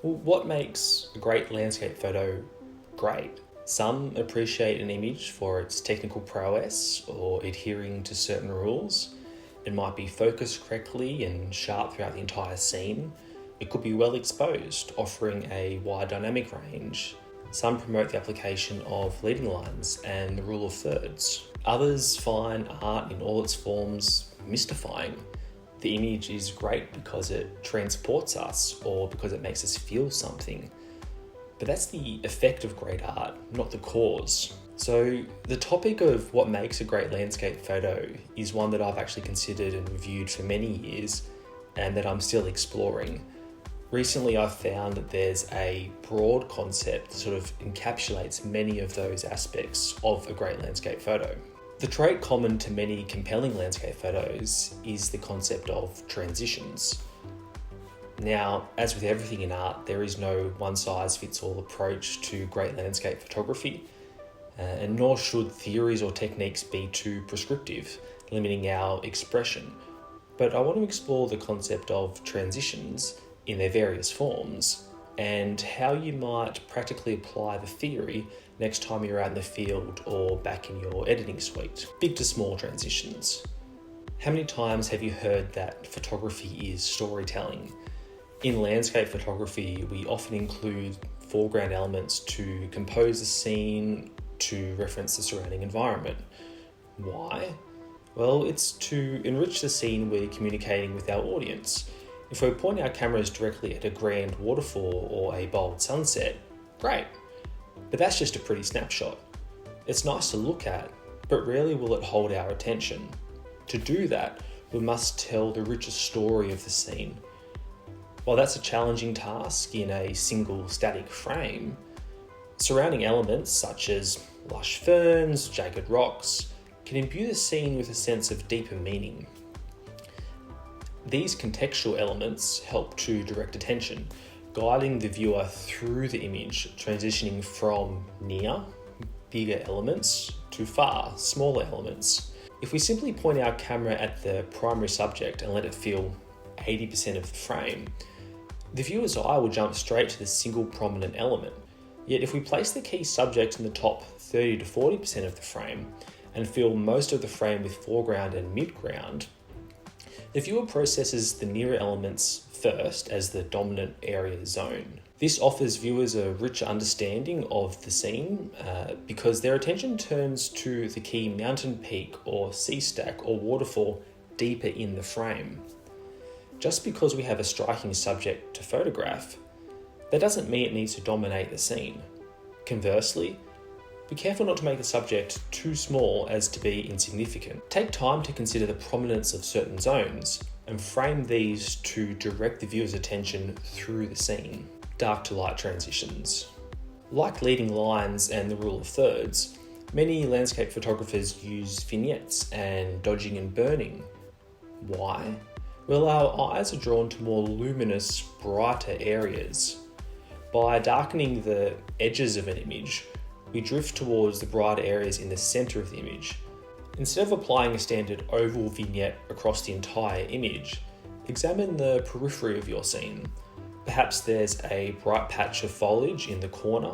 Well, what makes a great landscape photo great? Some appreciate an image for its technical prowess or adhering to certain rules. It might be focused correctly and sharp throughout the entire scene. It could be well exposed, offering a wide dynamic range. Some promote the application of leading lines and the rule of thirds. Others find art in all its forms mystifying. The image is great because it transports us or because it makes us feel something. But that's the effect of great art, not the cause. So the topic of what makes a great landscape photo is one that I've actually considered and reviewed for many years and that I'm still exploring. Recently I've found that there's a broad concept that sort of encapsulates many of those aspects of a great landscape photo. The trait common to many compelling landscape photos is the concept of transitions. Now, as with everything in art, there is no one-size-fits-all approach to great landscape photography, and nor should theories or techniques be too prescriptive, limiting our expression. But I want to explore the concept of transitions in their various forms and how you might practically apply the theory next time you're out in the field or back in your editing suite. Big to small transitions. How many times have you heard that photography is storytelling? In landscape photography, we often include foreground elements to compose the scene, to reference the surrounding environment. Why? Well, it's to enrich the scene we're communicating with our audience. If we're pointing our cameras directly at a grand waterfall or a bold sunset, great. But that's just a pretty snapshot. It's nice to look at, but rarely will it hold our attention. To do that, we must tell the richer story of the scene. While that's a challenging task in a single static frame, surrounding elements such as lush ferns, jagged rocks, can imbue the scene with a sense of deeper meaning. These contextual elements help to direct attention, guiding the viewer through the image, transitioning from near, bigger elements to far, smaller elements. If we simply point our camera at the primary subject and let it fill 80% of the frame, the viewer's eye will jump straight to the single prominent element. Yet if we place the key subject in the top 30 to 40% of the frame and fill most of the frame with foreground and midground, the viewer processes the nearer elements first as the dominant area zone. This offers viewers a richer understanding of the scene because their attention turns to the key mountain peak or sea stack or waterfall deeper in the frame. Just because we have a striking subject to photograph, that doesn't mean it needs to dominate the scene. Conversely, be careful not to make the subject too small as to be insignificant. Take time to consider the prominence of certain zones and frame these to direct the viewer's attention through the scene. Dark to light transitions. Like leading lines and the rule of thirds, many landscape photographers use vignettes and dodging and burning. Why? Well, our eyes are drawn to more luminous, brighter areas. By darkening the edges of an image, we drift towards the brighter areas in the center of the image. Instead of applying a standard oval vignette across the entire image, examine the periphery of your scene. Perhaps there's a bright patch of foliage in the corner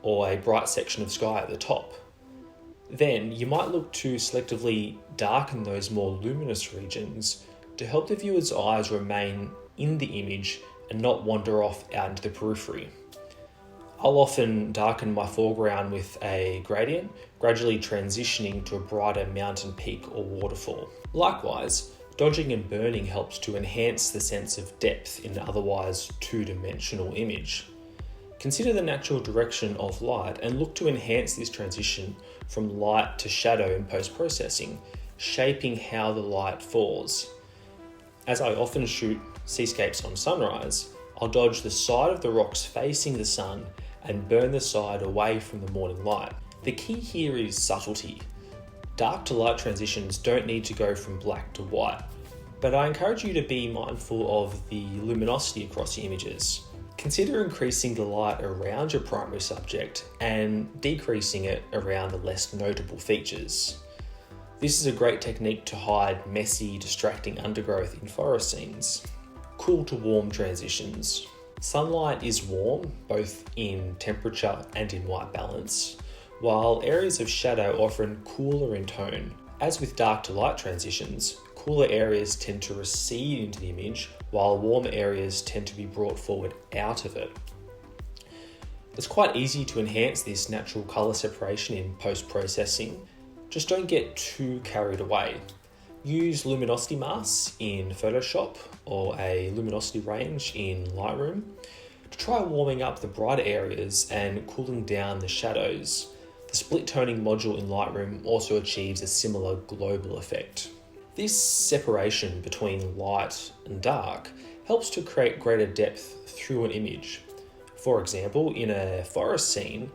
or a bright section of sky at the top. Then you might look to selectively darken those more luminous regions to help the viewer's eyes remain in the image and not wander off out into the periphery. I'll often darken my foreground with a gradient, gradually transitioning to a brighter mountain peak or waterfall. Likewise, dodging and burning helps to enhance the sense of depth in an otherwise two-dimensional image. Consider the natural direction of light and look to enhance this transition from light to shadow in post-processing, shaping how the light falls. As I often shoot seascapes on sunrise, I'll dodge the side of the rocks facing the sun and burn the side away from the morning light. The key here is subtlety. Dark to light transitions don't need to go from black to white, but I encourage you to be mindful of the luminosity across your images. Consider increasing the light around your primary subject and decreasing it around the less notable features. This is a great technique to hide messy, distracting undergrowth in forest scenes. Cool to warm transitions. Sunlight is warm, both in temperature and in white balance, while areas of shadow are often cooler in tone. As with dark to light transitions, cooler areas tend to recede into the image, while warmer areas tend to be brought forward out of it. It's quite easy to enhance this natural colour separation in post-processing. Just don't get too carried away. Use luminosity masks in Photoshop or a luminosity range in Lightroom to try warming up the brighter areas and cooling down the shadows. The split toning module in Lightroom also achieves a similar global effect. This separation between light and dark helps to create greater depth through an image. For example, in a forest scene,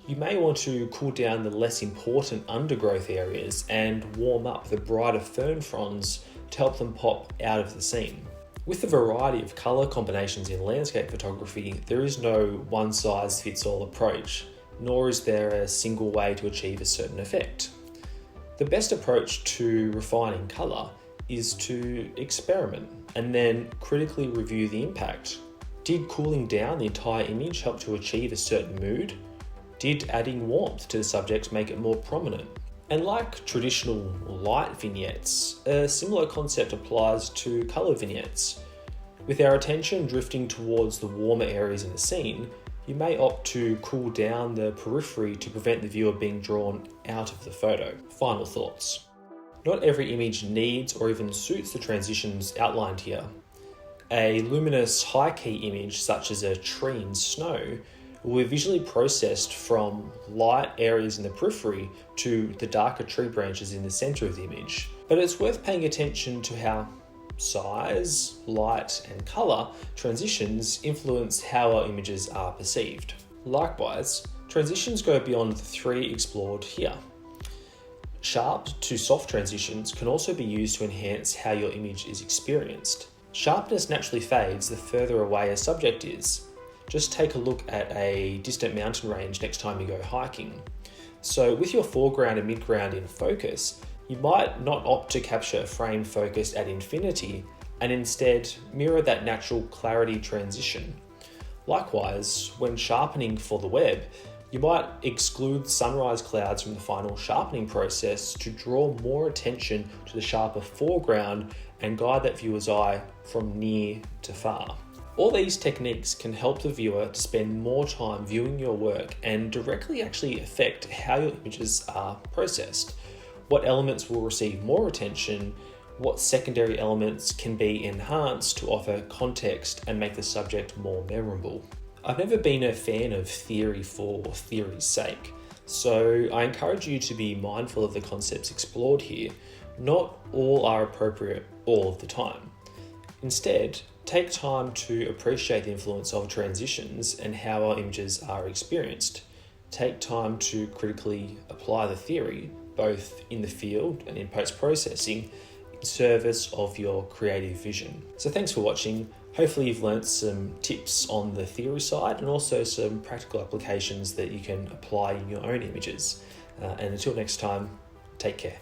you may want to cool down the less important undergrowth areas and warm up the brighter fern fronds to help them pop out of the scene. With the variety of colour combinations in landscape photography, there is no one-size-fits-all approach, nor is there a single way to achieve a certain effect. The best approach to refining colour is to experiment and then critically review the impact. Did cooling down the entire image help to achieve a certain mood? Did adding warmth to the subject make it more prominent? And like traditional light vignettes, a similar concept applies to colour vignettes. With our attention drifting towards the warmer areas in the scene, you may opt to cool down the periphery to prevent the viewer being drawn out of the photo. Final thoughts. Not every image needs or even suits the transitions outlined here. A luminous high-key image such as a tree in snow will be visually processed from light areas in the periphery to the darker tree branches in the centre of the image. But it's worth paying attention to how size, light, and colour transitions influence how our images are perceived. Likewise, transitions go beyond the three explored here. Sharp to soft transitions can also be used to enhance how your image is experienced. Sharpness naturally fades the further away a subject is. Just take a look at a distant mountain range next time you go hiking. So with your foreground and midground in focus, you might not opt to capture a frame focused at infinity and instead mirror that natural clarity transition. Likewise, when sharpening for the web, you might exclude sunrise clouds from the final sharpening process to draw more attention to the sharper foreground and guide that viewer's eye from near to far. All these techniques can help the viewer to spend more time viewing your work and directly actually affect how your images are processed. What elements will receive more attention, what secondary elements can be enhanced to offer context and make the subject more memorable. I've never been a fan of theory for theory's sake, so I encourage you to be mindful of the concepts explored here. Not all are appropriate all of the time. Instead, take time to appreciate the influence of transitions and how our images are experienced. Take time to critically apply the theory, both in the field and in post-processing, in service of your creative vision. So thanks for watching. Hopefully you've learnt some tips on the theory side and also some practical applications that you can apply in your own images. And until next time, take care.